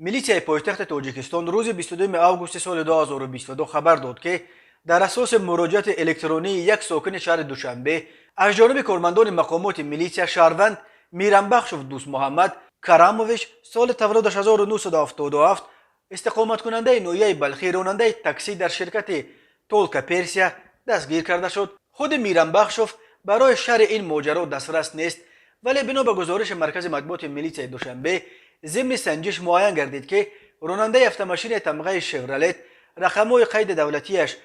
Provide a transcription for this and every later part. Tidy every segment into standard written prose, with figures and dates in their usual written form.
ملیسیای پایتخت تاجیکستان روز 22 آگوست سال 2022 خبر داد که در اساس مراجعت الکترونی یک ساکن شهر دوشنبه از جانب کارمندان مقامات میلیسیا شهروند میرنبخشوف دوست محمد کراموویچ سال تولدش 1977 استقامت کننده نویه بلخی راننده تاکسی در شرکت تولکا پرسیا دستگیر کرده شد. خود میرنبخشوف برای شرح این ماجرا دسترس نیست، ولی بنا به گزارش مرکز مطبوعات میلیسیا دوشنبه ضمن سنجش معاین گردید که راننده افت تمغه شورلت رقم‌های قید دولتیش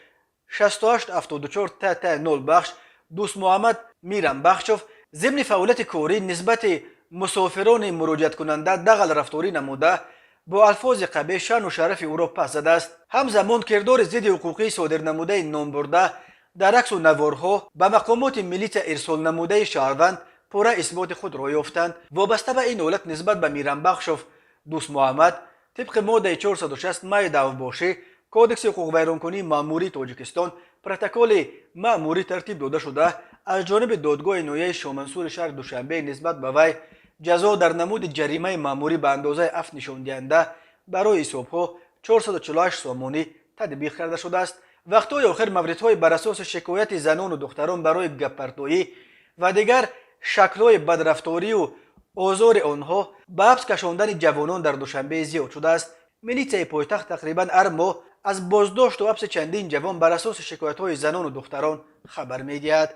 6874 ت 0 بخش دوست محمد میرنبخشوف ضمن فعالیت کاری نسبت مسافران مراجعت کننده دغل رفتاری نموده با الفاظ قبیح شان و شرف او را پس زده است. همزمان کردار ضد حقوقی صادر نموده نام برده در عکس و نوارها به مقامات میلیسیا ارسال نموده شهروند پورا اثبات خود را یافتند. وابسته به این حالت نسبت به میرنبخشوف دوست محمد طبق ماده 460 مای دوباشه کودکس حقوق ویرانکنی ماموری تاجیکستان پروتکل ماموری ترتیب داده شده از جانب دادگاه نویه شامنسور شهر دوشنبه نسبت به وی جزا در نمود جریمه ماموری به اندازه افت نشان دهنده برای حسابها 448 سامانی تطبیق کرده شده است. وقتهای آخر موردهای بر اساس شکایت زنان و دختران برای گپ‌پرتایی و دیگر شکل‌های بدرفتاری و آزار آنها به حبس کشاندن جوانان در دوشنبه زیاد شده است. میلیسیای پایتخت تقریبا هر ماه از بازداشت و حبس چندین جوان بر اساس شکایت‌های زنان و دختران خبر می‌دهد.